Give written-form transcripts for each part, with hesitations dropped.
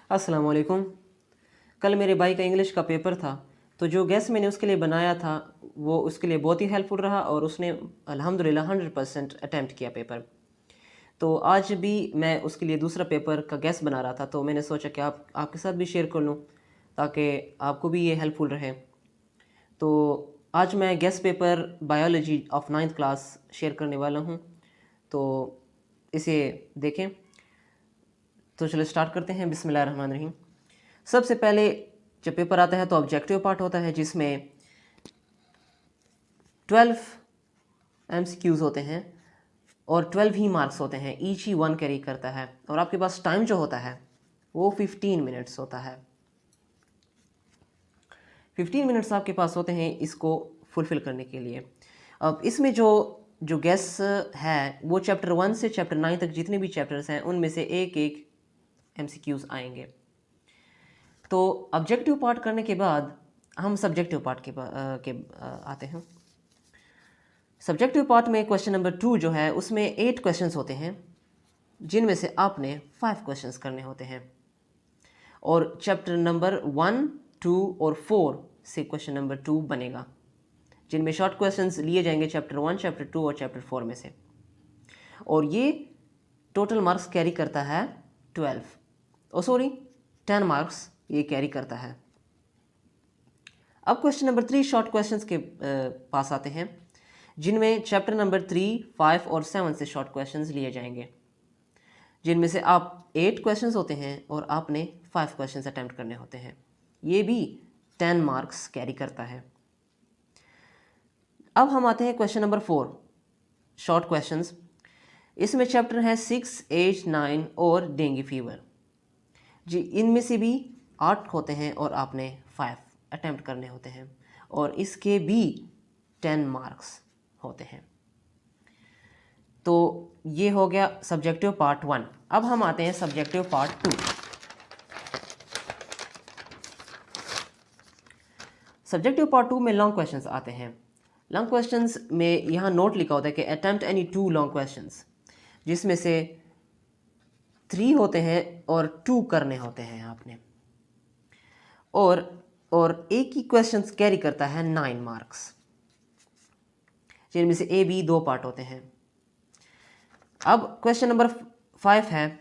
अस्सलाम वालेकुम। कल मेरे भाई का इंग्लिश का पेपर था, तो जो गेस मैंने उसके लिए बनाया था वो उसके लिए बहुत ही हेल्पफुल रहा और उसने अल्हम्दुलिल्लाह 100% अटैम्प्ट किया पेपर। तो आज भी मैं उसके लिए दूसरा पेपर का गेस बना रहा था, तो मैंने सोचा कि आपके साथ भी शेयर कर लूँ ताकि आपको भी ये हेल्पफुल रहे। तो आज मैं guess paper biology of 9th class share करने वाला हूँ, तो इसे देखें। तो चलो स्टार्ट करते हैं। बिस्मिल्लाहिर्रहमानिर्रहीम। सबसे पहले जब पेपर आता है तो ऑब्जेक्टिव पार्ट होता है जिसमें 12 MCQs होते हैं और 12 ही मार्क्स होते हैं, ईच ही 1 कैरी करता है और आपके पास टाइम जो होता है वो 15 मिनट्स होता है। 15 मिनट्स आपके पास होते हैं इसको फुलफ़िल करने के लिए। अब इसमें जो जो गेस है वो चैप्टर 1 से चैप्टर 9 तक जितने भी चैप्टर्स हैं उनमें से एक एक MCQs आएंगे। तो ऑब्जेक्टिव पार्ट करने के बाद हम सब्जेक्टिव पार्ट आते हैं। सब्जेक्टिव पार्ट में क्वेश्चन नंबर 2 जो है उसमें 8 क्वेश्चंस होते हैं जिनमें से आपने 5 क्वेश्चंस करने होते हैं और चैप्टर नंबर 1, 2 और 4 से क्वेश्चन नंबर 2 बनेगा जिनमें शॉर्ट क्वेश्चंस लिए जाएंगे चैप्टर 1, चैप्टर 2 और चैप्टर 4 में से। और ये टोटल मार्क्स कैरी करता है 10 मार्क्स ये कैरी करता है। अब क्वेश्चन नंबर 3 शॉर्ट क्वेश्चंस के पास आते हैं जिनमें चैप्टर नंबर 3, 5 और 7 से शॉर्ट क्वेश्चंस लिए जाएंगे जिनमें से आप 8 क्वेश्चंस होते हैं और आपने 5 क्वेश्चंस अटेम्प्ट करने होते हैं। ये भी 10 मार्क्स कैरी करता है। अब हम आते हैं क्वेश्चन नंबर 4 शॉर्ट क्वेश्चंस। इसमें चैप्टर है 6, 8, 9 और डेंगू फीवर जी। इनमें से भी 8 होते हैं और आपने 5 अटेम्प्ट करने होते हैं और इसके भी 10 मार्क्स होते हैं। तो ये हो गया सब्जेक्टिव पार्ट 1। अब हम आते हैं सब्जेक्टिव पार्ट 2। सब्जेक्टिव पार्ट 2 में लॉन्ग क्वेश्चंस आते हैं। लॉन्ग क्वेश्चंस में यहाँ नोट लिखा होता है कि अटेम्प्ट एनी 2 लॉन्ग क्वेश्चंस, जिसमें से 3 होते हैं और 2 करने होते हैं आपने। और एक ही क्वेश्चंस कैरी करता है 9 मार्क्स, जिनमें से A, B 2 पार्ट होते हैं। अब क्वेश्चन नंबर 5 है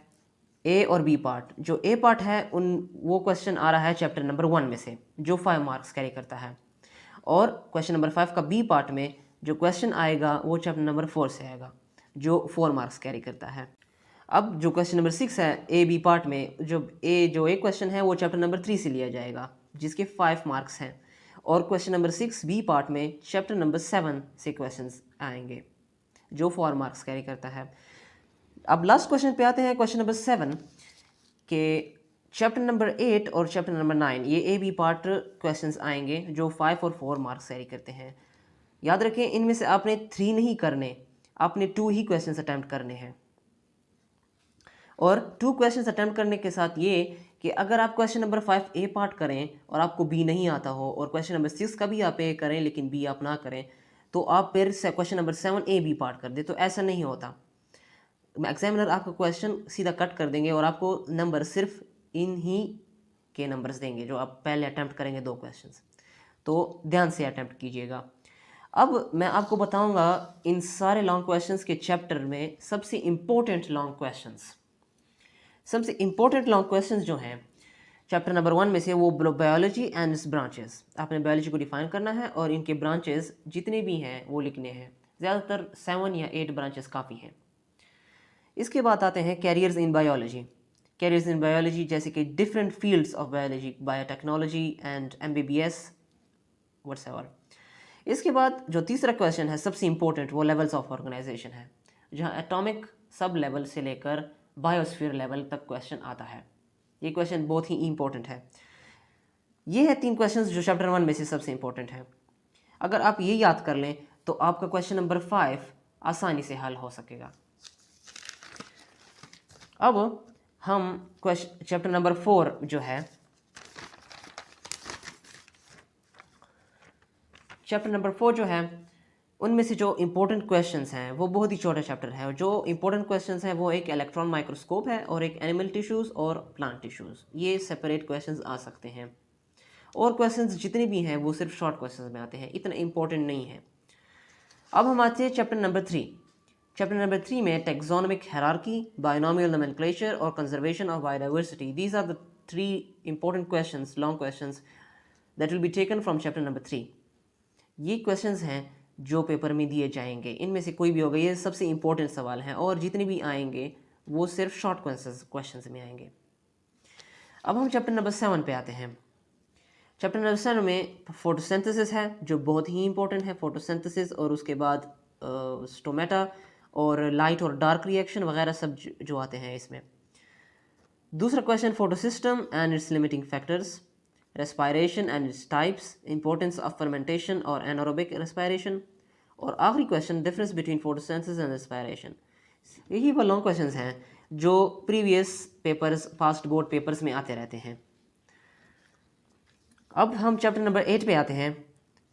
A और B पार्ट। जो A पार्ट है वो क्वेश्चन आ रहा है चैप्टर नंबर 1 में से जो 5 मार्क्स कैरी करता है और क्वेश्चन नंबर 5 का B पार्ट में जो क्वेश्चन आएगा वो चैप्टर नंबर 4 से आएगा जो 4 मार्क्स कैरी करता है। अब जो क्वेश्चन नंबर 6 है A B पार्ट में जो एक क्वेश्चन है वो चैप्टर नंबर 3 से लिया जाएगा जिसके 5 मार्क्स हैं और क्वेश्चन नंबर 6 B पार्ट में चैप्टर नंबर 7 से क्वेश्चंस आएंगे जो 4 मार्क्स कैरी करता है। अब लास्ट क्वेश्चन पे आते हैं, क्वेश्चन नंबर 7 के चैप्टर नंबर 8 और चैप्टर नंबर 9 ये A B पार्ट क्वेश्चंस आएंगे जो 5 और 4 मार्क्स कैरी करते हैं। याद रखें इनमें से आपने 3 नहीं करने, आपने 2 ही क्वेश्चंस अटैम्प्ट करने हैं। और 2 क्वेश्चंस अटैम्प्ट करने के साथ ये कि अगर आप क्वेश्चन नंबर 5 A पार्ट करें और आपको B नहीं आता हो और क्वेश्चन नंबर 6 का भी आप A करें लेकिन B आप ना करें तो आप फिर question number 7 A B part कर दे। तो ऐसा नहीं होता। एग्जामिनर आपका क्वेश्चन सीधा कट कर देंगे और आपको नंबर सिर्फ इन ही के नंबर्स देंगे जो आप पहले अटैम्प्ट करेंगे 2 क्वेश्चंस। तो ध्यान से अटैम्प्ट कीजिएगा। अब मैं आपको बताऊंगा इन सारे लॉन्ग क्वेश्चंस के चैप्टर में सबसे इंपॉर्टेंट लॉन्ग क्वेश्चंस। सबसे इंपॉर्टेंट लॉन्ग क्वेश्चंस जो हैं चैप्टर नंबर 1 में से वो बायोलॉजी एंड इट्स ब्रांचेस। आपने बायोलॉजी को डिफाइन करना है और इनके ब्रांचेस जितने भी हैं वो लिखने हैं। ज़्यादातर 7 या 8 ब्रांचेस काफ़ी हैं। इसके बाद आते हैं carriers in biology. Carriers in biology जैसे कि different fields of biology, biotechnology and MBBS whatsoever. इसके बाद जो तीसरा क्वेश्चन है सबसे इंपॉर्टेंट वो लेवल्स ऑफ ऑर्गेनाइजेशन है, जहां एटॉमिक सब लेवल से लेकर बायोस्फीयर लेवल तक क्वेश्चन आता है। ये क्वेश्चन बहुत ही इंपॉर्टेंट है। ये है 3 क्वेश्चंस जो चैप्टर 1 में से सबसे इंपॉर्टेंट है। अगर आप ये याद कर लें तो आपका क्वेश्चन नंबर 5 आसानी से हल हो सकेगा। अब हम क्वेश्चन चैप्टर नंबर 4 जो है चैप्टर नंबर 4 जो है उनमें से जो इम्पोर्टेंट क्वेश्चंस हैं वो बहुत ही छोटा चैप्टर है, और जो इम्पोर्टेंट क्वेश्चंस हैं वो एक इलेक्ट्रॉन माइक्रोस्कोप है और एक एनिमल टिश्यूज़ और प्लांट टिश्यूज़, ये सेपरेट क्वेश्चंस आ सकते हैं। और क्वेश्चंस जितने भी हैं वो सिर्फ शॉर्ट क्वेश्चंस में आते हैं, इतना इंपॉर्टेंट नहीं है। अब हम आते हैं चैप्टर नंबर 3। चैप्टर नंबर 3 में टेक्सोनोमिक हायरार्की, बायोनोमियल नोमेनक्लेचर और conservation of biodiversity, these are the 3 important questions, long questions that will be taken from chapter number 3। ये क्वेश्चंस हैं जो पेपर में दिए जाएंगे, इनमें से कोई भी होगा, ये सबसे इंपॉर्टेंट सवाल हैं, और जितने भी आएंगे वो सिर्फ शॉर्ट क्वेश्चंस में आएंगे। अब हम चैप्टर नंबर 7 पे आते हैं। चैप्टर नंबर 7 में फोटोसिंथेसिस है जो बहुत ही इंपॉर्टेंट है, फोटोसिंथेसिस, और उसके बाद स्टोमेटा और लाइट और डार्क रिएक्शन वगैरह सब जो आते हैं इसमें। दूसरा question photosystem and it's limiting factors, respiration and its types, importance of fermentation और एनारोबिक रेस्पायरेशन, और आखिरी question difference between photosynthesis and respiration. यही वो लॉन्ग क्वेश्चंस हैं जो previous papers, past board papers में आते रहते हैं। अब हम चैप्टर नंबर 8 पे आते हैं,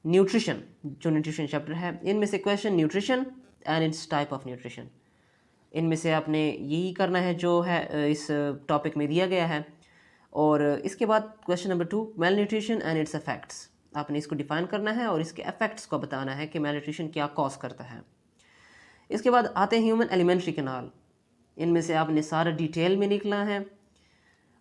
न्यूट्रिशन, जो न्यूट्रिशन चैप्टर है। इनमें से question nutrition and it's type of nutrition, इनमें से आपने यही करना है जो है इस टॉपिक में दिया गया है। और इसके बाद question number 2, mail nutrition and it's effects, आपने इसको डिफाइन करना है और इसके इफेक्ट्स को बताना है कि मेल न्यूट्रिशन क्या कॉज करता है। इसके बाद आते हैं ह्यूमन एलिमेंट्री कैनाल, इनमें से आपने सारा डिटेल में निकलना है।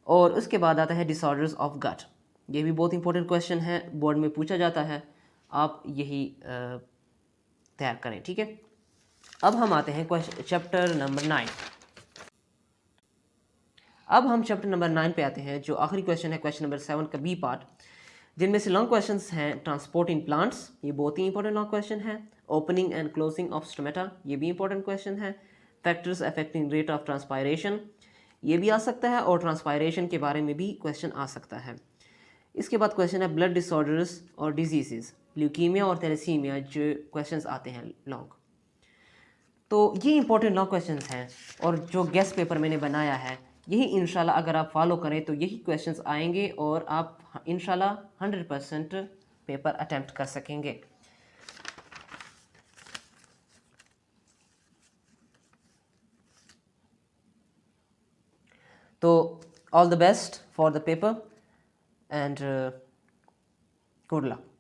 और उसके बाद आता है डिसऑर्डर्स ऑफ गट, ये भी बहुत इंपॉर्टेंट क्वेश्चन है, बोर्ड में पूछा जाता है, आप यही तैयार करें, ठीक है। अब हम आते हैं चैप्टर नंबर 9। अब हम चैप्टर नंबर 9 पे आते हैं, जो आखिरी क्वेश्चन है, क्वेश्चन नंबर 7 का बी पार्ट, जिनमें से लॉन्ग क्वेश्चंस हैं ट्रांसपोर्ट इन प्लांट्स, ये बहुत ही इंपॉर्टेंट लॉन्ग क्वेश्चन है। Opening and closing of stomata, ये भी इंपॉर्टेंट क्वेश्चन है। Factors affecting rate of transpiration, ये भी आ सकता है, और ट्रांसपायरेशन के बारे में भी क्वेश्चन आ सकता है। इसके बाद क्वेश्चन है ब्लड डिसऑर्डर्स और डिजीज़, ल्यूकीमिया और थैलेसीमिया, जो क्वेश्चंस आते हैं लॉन्ग। तो ये इंपॉर्टेंट लॉन्ग क्वेश्चंस हैं, और जो गेस्ट पेपर मैंने बनाया है यही इंशाल्लाह अगर आप फॉलो करें तो यही क्वेश्चंस आएंगे और आप इंशाल्लाह 100% पेपर अटेम्प्ट कर सकेंगे। तो all the best for the paper and good luck.